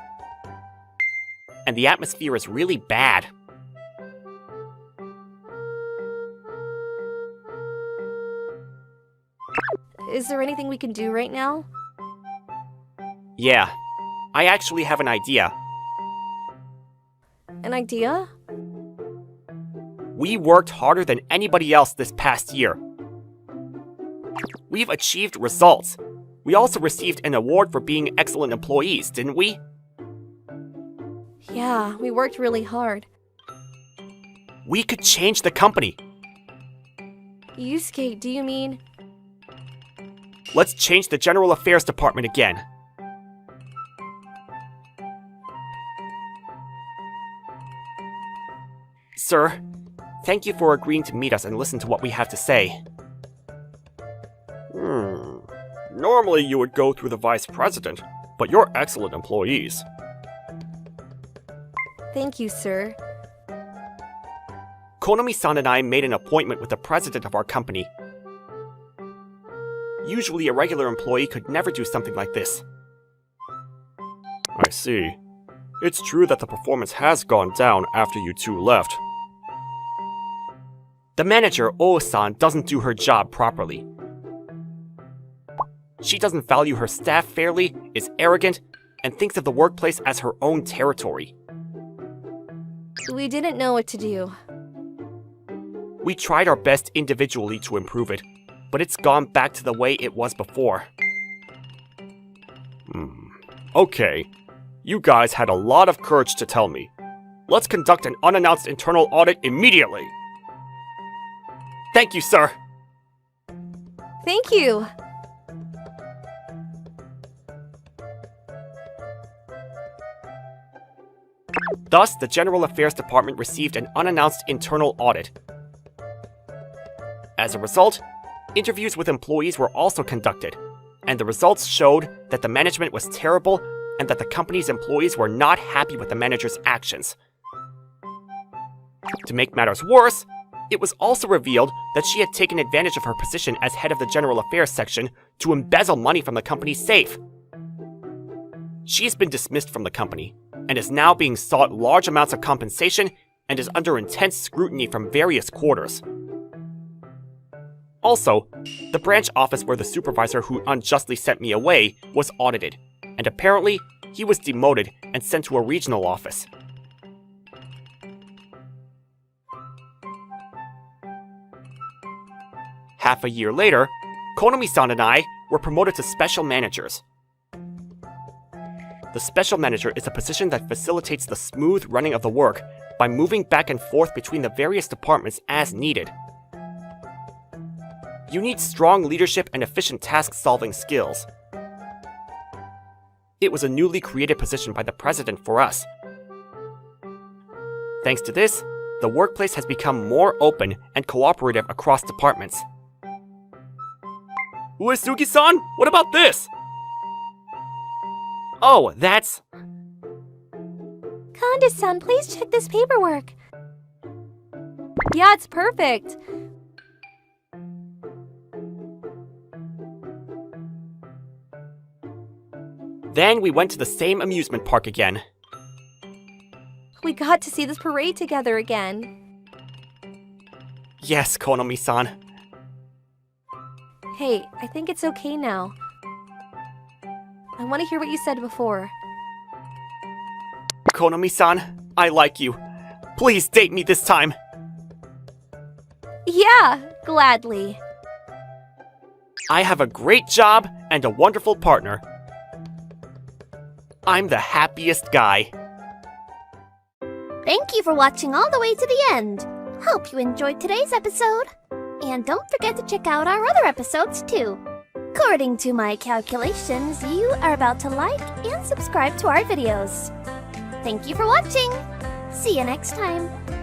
And the atmosphere is really bad. Is there anything we can do right now? Yeah, I actually have an idea. An idea? We worked harder than anybody else this past year. We've achieved results. We also received an award for being excellent employees, didn't we? Yeah, we worked really hard. We could change the company. Yusuke, do you mean? Let's change the General Affairs Department again. Sir, thank you for agreeing to meet us and listen to what we have to say. Normally you would go through the Vice President, but you're excellent employees. Thank you, sir. Konomi-san and I made an appointment with the president of our company. Usually a regular employee could never do something like this. I see. It's true that the performance has gone down after you two left. The manager, O-san, doesn't do her job properly. She doesn't value her staff fairly, is arrogant, and thinks of the workplace as her own territory. We didn't know what to do. We tried our best individually to improve it, but it's gone back to the way it was before. Okay, you guys had a lot of courage to tell me. Let's conduct an unannounced internal audit immediately. Thank you, sir. Thank you. Thus, the General Affairs Department received an unannounced internal audit. As a result, interviews with employees were also conducted, and the results showed that the management was terrible and that the company's employees were not happy with the manager's actions. To make matters worse, it was also revealed that she had taken advantage of her position as head of the General Affairs section to embezzle money from the company's safe. She's been dismissed from the company, and is now being sought large amounts of compensation and is under intense scrutiny from various quarters. Also, the branch office where the supervisor who unjustly sent me away was audited, and apparently he was demoted and sent to a regional office. half a year later, Konami-san and I were promoted to special managers. The special manager is a position that facilitates the smooth running of the work by moving back and forth between the various departments as needed. You need strong leadership and efficient task-solving skills. It was a newly created position by the president for us. Thanks to this, the workplace has become more open and cooperative across departments. Uesugi-san, what about this? Oh, that's... Candace-san, please check this paperwork. Yeah, it's perfect. Then we went to the same amusement park again. We got to see this parade together again. Yes, Konami-san. Hey, I think it's okay now. I want to hear what you said before. Konami-san, I like you. Please date me this time. Yeah, gladly. I have a great job and a wonderful partner. I'm the happiest guy. Thank you for watching all the way to the end. Hope you enjoyed today's episode. And don't forget to check out our other episodes too. According to my calculations, you are about to like and subscribe to our videos. Thank you for watching. See you next time.